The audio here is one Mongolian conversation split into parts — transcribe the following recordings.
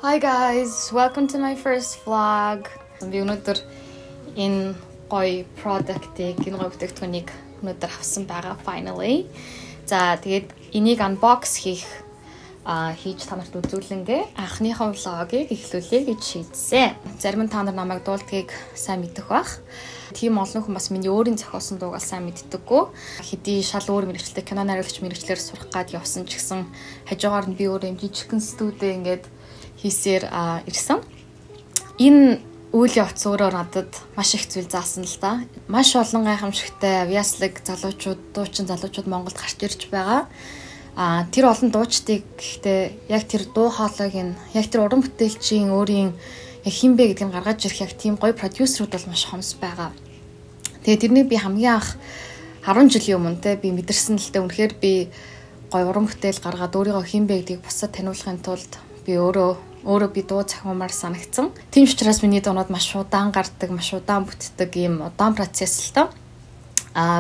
Hi guys, welcome to my first vlog. Би өнөөдөр энэ гоё product-ийг энэ гоё бүтээгдэхүүнийг өнөөдөр авсан байгаа finally. За тэгээд энийг unbox хийж та нарт үзүүлэнгээ анхныхаа vlog-ыг эхлүүлье гэж шийдсэн. Зарим нь та нар намайг дуулдгийг сайн мэдэх бах. Тийм олон хүн бас миний өөрийн зохиосон дууг сайн мэддэггүй. Хэдий шал өөр мэрэгчлээ кино найруулагч мэрэгчлэр сурах гад явсан ч гэсэн хажуугаар нь би өөрөө жижигхэн студид ингээд хийсээр ирсэн. Энэ үйл явц өөрөө надад маш их зүйл заасан л да. Маш олон гайхамшигтай авьяаслаг залуучууд, дуучин залуучууд Монголд гарч ирж байгаа. Тэр олон дуучдыг гэхдээ яг тэр дуу хоолойг нь яг тэр уран бүтээлчийн өөрийн яг хин бэ гэдгийг гаргаж ирэх яг тийм гоё продюсерүүд бол маш хомс байгаа. Тэгээ тэрнийг би хамгийн анх 10 жилийн өмнө би мэдэрсэн л дээ. Үнэхээр би гоё уран бүтээл гаргаад өөрийгөө хин бэ гэдгийг бусад таниулахын тулд би өөрөө би дуу захимаар санагдсан. Тийм учраас миний дуунууд маш удаан гардаг, маш удаан бүтдэг ийм удаан процесс л тоо.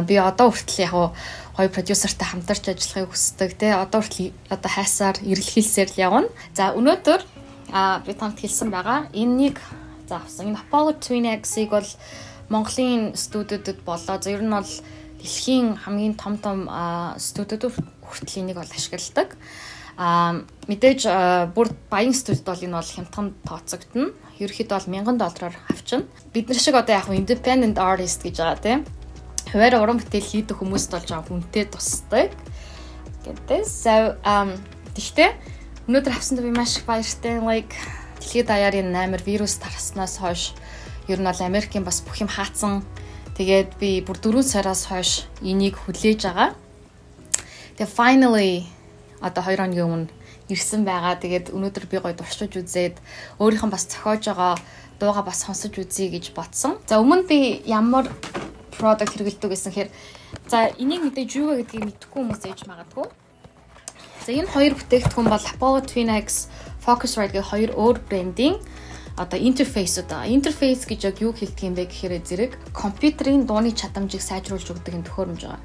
Би одоо хүртэл яг гоё продюсертай хамтарч ажиллахыг хүсдэг те. Одоо хүртэл одоо хайсаар эрэлхийлсээр л явна. За өнөөдөр би танд хэлсэн байгаа. Энэнийг авсан. Энэ Apollo Twin X-ийг бол Монголын студиудад болоо. За ер нь бол дэлхийн хамгийн том студиудад хүртэл энийг бол ашигладаг. Мэдээж бүр баян студид бол энэ бол хямдхан тооцогдно. Ерөнхийдөө бол $1000 авчна. Бид нар шиг одоо яг independent artist гэж байгаа тийм. Хуваарь уран бүтээл хийдэг хүмүүст бол жаа хүнтэй тусдаг. Гэдэг. So тэгтээ өнөөдөр авсанд би маш их баяртай. Дэлхийд даяар энэ амар вирус тарснаас хойш ер нь бол Америкийн бас бүх юм хаацсан. Тэгээд би бүр 4 сараас хойш энийг хүлээж байгаа. Тэгээд finally одоо 2 хоногийн өмнө ирсэн байгаа. Тэгээд өнөөдөр би гоё дуршиж үзээд өөрийнх нь бас зохиож байгаа дууга бас сонсож үзье гэж бодсон. За өмнө би ямар product хэрэглэдэг гэсэн хэрэг. За энийг мэдээж юу вэ гэдгийг мэдэхгүй хүмүүс ээж магадгүй. За энэ хоёр бүтээгдэхүүн бол Apollo Twin X, Focusrite гэх хоёр өөр брендийн одоо интерфейсүүд байгаа. Интерфейс гэж яг юу хэлдэг юм бэ гэхээр зэрэг компьютерийн дууны чадамжийг сайжруулж өгдөг юм төхөөрөмж байгаа.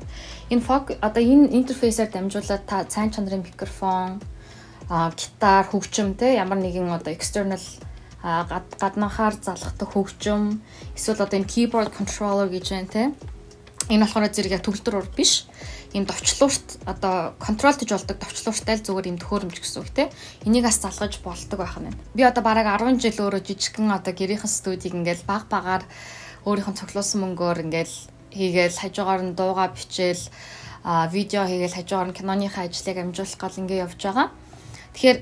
Энэ интерфейсээр дамжуулаад та цайн чанарын микрофон, гитар, хөгжим те ямар нэгэн одоо external гаднаахаар залгадаг хөгжим, эсвэл одоо энэ keyboard controller гэж байна те. Энэ болохоор зэрэг яг төгөлдөр ур биш. Ийм товчлуурт одоо контролдож болдог товчлууртай л зүгээр ийм төхөөрөмж гэсэн үг те. Энийг бас залгаж болдог байх нь. Би одоо бараг 10 жил өөрөө жижигхэн одоо гэрийнхэн студийг ингээл багаар өөрийнх нь цуглуулсан мөнгөөр ингээл хийгээл хажуугаар нь дуугаа бичээл видео хийгээл хажуугаар нь киноныхаа ажлыг амжуулах гал ингээ явж байгаа. Тэгэхээр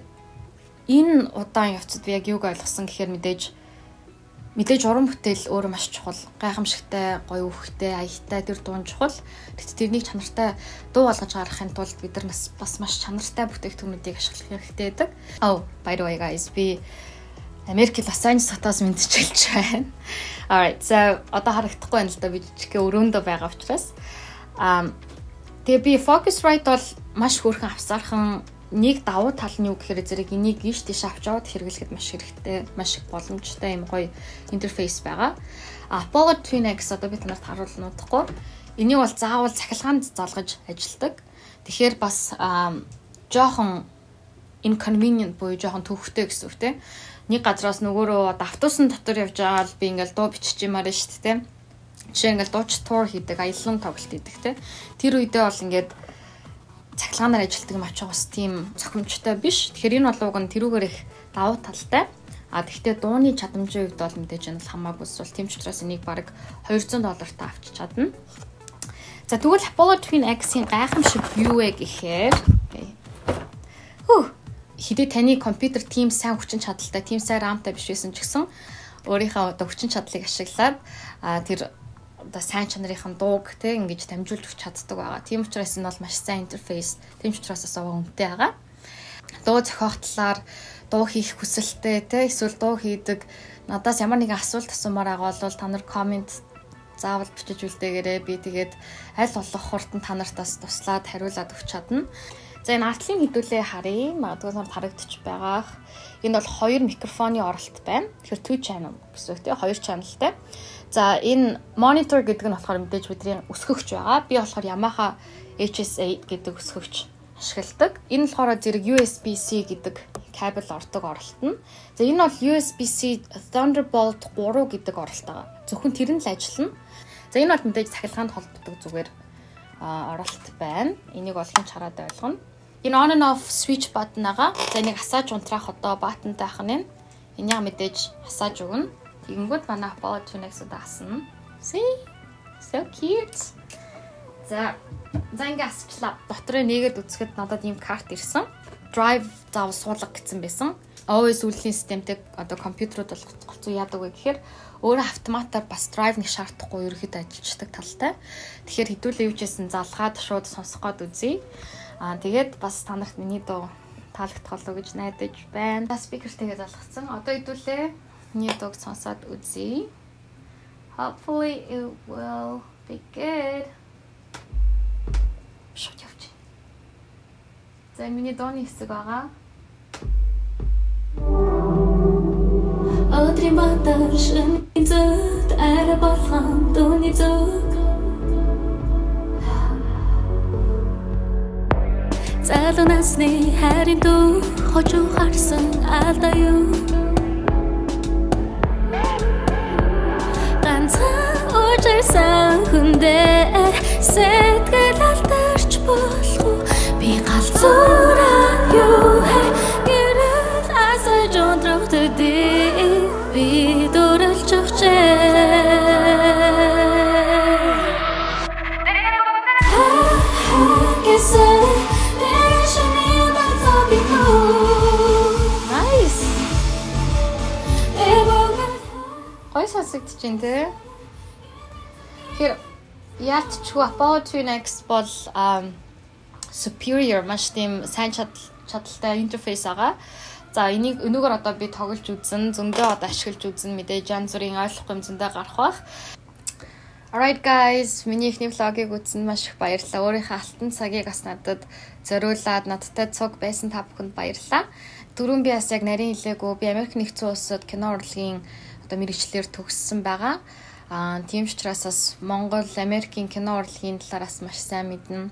энэ удаан явцад би яг юуг ойлгосон гэхээр мэдээж уран бүтээл өөрөө маш чухал. Гайхамшигтай, гоё өвхтэй, аятай тэр дуун чухал. Тэгэхдээ тэрнийг чанартай дуу болгож гаргахын тулд бид нар бас маш чанартай бүтээгдэхүүнүүдийг ашиглах хэрэгтэй байдаг. By the way guys, би Америк Лос Анжелес хотоос мэдчихэлж байна. Alright, so одоо харагдахгүй байна л да, би жижигхэн өрөөндөө байгаа учраас. Тэгээ би Focusrite бол маш хөөрхөн авсаархан нэг давуу тал нь юу гэхээр зэрэг энийг ийш тийш авч яваад хэрэглэхэд маш хэрэгтэй, маш их боломжтой юм гоё интерфейс байгаа. Apollo Twin X одоо би танарт харуулна удахгүй. Энийг бол заавал цахилгаанд залгаж ажилдаг. Тэгэхээр бас жоохон inconvenient буюу жоохон төвхтэй гэсэн үг тийм. Нэг газраас нөгөөрөө автобусын дотор явж байгаа л би ингээл дуу бичиж юмараа шүү дээ тийм. Жишээ ингээл дууч тур хийдэг, аялан тоглолт хийдэг тийм. Тэр үедээ бол ингээд цахилгаанаар ажилтдаг юм ачаа бас тийм цохимжтой биш. Тэгэхээр энэ болов нь тэрүүгээр их давуу талтай. Тэгвэл дууны чадамжийн хувьд бол мэдээж энэ хамаагүй эсвэл тийм ч учраас энийг бараг $200 та авч чадна. За тэгвэл Apollo Twin X-ийн гайхамшиг юу вэ гэхээр хэдий таны компьютер тийм сайн хүчин чадалтай, тийм сайн рамтай биш байсан ч гэсэн өөрийнхөө одоо хүчин чадлыг ашиглаад тэр одоо сайн чанарын дууг те ингэж дамжуулж өгч чаддаг байгаа. Тийм учраас энэ бол маш сайн интерфейс. Тийм учраас асаа үнэтэй байгаа. Дуу зохиох талаар дуу хийх хүсэлтэй те эсвэл дуу хийдэг надаас ямар нэгэн асуулт асуумаар байгаа бол та нар коммент заавал бичиж үлдээгээрэй. Би тэгээд аль болох хурдан та нартаас туслаад хариулаад өгч чадна. За энэ артлын хэдүүлээ харъя. Магадгүй танад харагдчих байгаа. Энэ бол 2 микрофоны оролт байна. Тэгэхээр 2 channel гэсэн үг те 2 channelтай. За энэ monitor гэдэг нь болохоор мэдээж бидний өсгөгч байгаа. Би болохоор Yamaha HS8 гэдэг өсгөгч ашигладаг. Энэ болохоор зэрэг USB-C гэдэг кабель ордог оролт нь. За энэ бол USB-C Thunderbolt 3 гэдэг оролт байгаа. Зөвхөн тэр нь л ажиллана. За энэ бол мэдээж цахилгаанд холбогддог зүгээр оролт байна. Энийг олохын чараад ойлгоно. Энэ on and off switch button байгаа. За энийг асааж унтраах одоо баттантайх нь. Энийг мэдээж асааж өгнө. Тэгэнгүүт манай Apollo 2X асна. See? So cute. За ингээ асчлаа. Дотроо нэгэд үзэхэд надад ийм карт ирсэн. Drive заавал суулга гэсэн байсан. Always үлдэлийн системтэй одоо компьютерууд бол голцоо яадаг вэ гэхээр өөрөө автоматар бас drive нэг шаардахгүй ерөөхдөө ажилладаг талтай. Тэгэхээр хэдүүлээ юучсэн залгаад шууд сонсох гээд үзье. Тэгээд бас та нарт миний дуу таалагдах болов гэж найдаж байна. Спикертэйгээ залгацсан. Одоо хэдүүлээ миний дууг сонсоод үзье. Hopefully it will be good. Шууд явж. За миний дууны хэсэг байгаа. Өдрийн батар шинэ зүт арай болгон дууны зүг. Залуу насны хайрын дуу хожуу харсан алдаа юу. Ожирсан хүндээ сэтгэл алдарч болох уу би галзуураа юу гэрэл асаж унтрах төдий би дурлж Nice. Гой сонсогдож байна те. Тэгэхээр яалтчгүй Apollo 2X бол superior маш тийм сайн чадaltaй интерфейс байгаа. За энийг өнөөгөр одоо би тоглож үзэн, зөндөө одоо ашиглаж үзэн мэдээж янз бүрийн ойлгохгүй юм зөндөө гарах бах. Alright guys, миний ихний влогийг үзсэнд маш их баярлалаа. Өөрийнхөө алтан цагийг бас надад зориулаад надтай цуг байсан та бүхэнд баярлалаа. Дөрөв би бас яг нарийн хэлээгүй би Америк нэгдсэн улсад кино урлагийн одоо мэргэжлэр төгссөн байгаа. Тийм ч учраас бас Монгол, Америкийн кино урлагийн талаараас маш сайн мэднэ.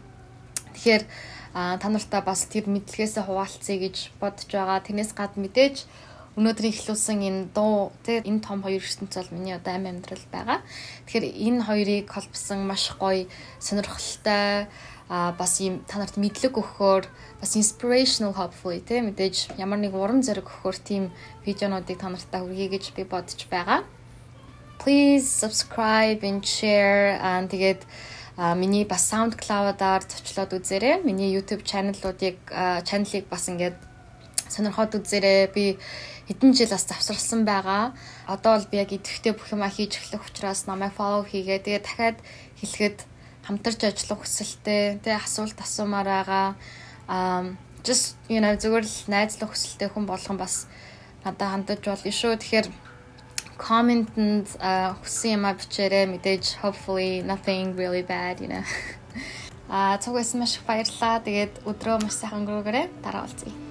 Тэгэхээр та нартай бас тэр мэдлэгээсээ хуваалцъя гэж бодож байгаа. Тэрнээс гадна мэдээж өнөөдөр ихлүүлсэн энэ дуу тэр энэ том хоёр ертөнц бол миний одоо амьдрал байгаа. Тэгэхээр энэ хоёрыг холбосон маш гоё сонирхолтой бас ийм та нарт мэдлэг өгөхөөр бас inspirational hopefully тэ мэдээж ямар нэг урам зориг өгөхөөр тийм видеонуудыг та нартай хүргэе гэж би бодож байгаа. Please subscribe and share тэгээд миний бас SoundCloud-аар зочлоод үзээрэй. Миний YouTube channel-ыг бас ингээд сонирхоод үзээрэй. Би хэдэн жил бас завсарласан байгаа. Одоо бол би яг идэвхтэй бүх юмаа хийж эхлэх учраас намайг follow хийгээ. Тэгээд дахиад хэлэхэд хамтарч ажиллах хүсэлтэй, тэ асуулт асуумаар байгаа. Just зүгээр л найзлах хүсэлтэй хүн болгон бас надад хандаж болно шүү. Тэгэхээр комментод хүссэн юмаа бичээрэй. Мэдээж hopefully nothing really bad, цуг байсан маш их баярлалаа. Тэгээд өдрөө маш сайхан өнгөрөөгөөрэй. Дараа уулзъя.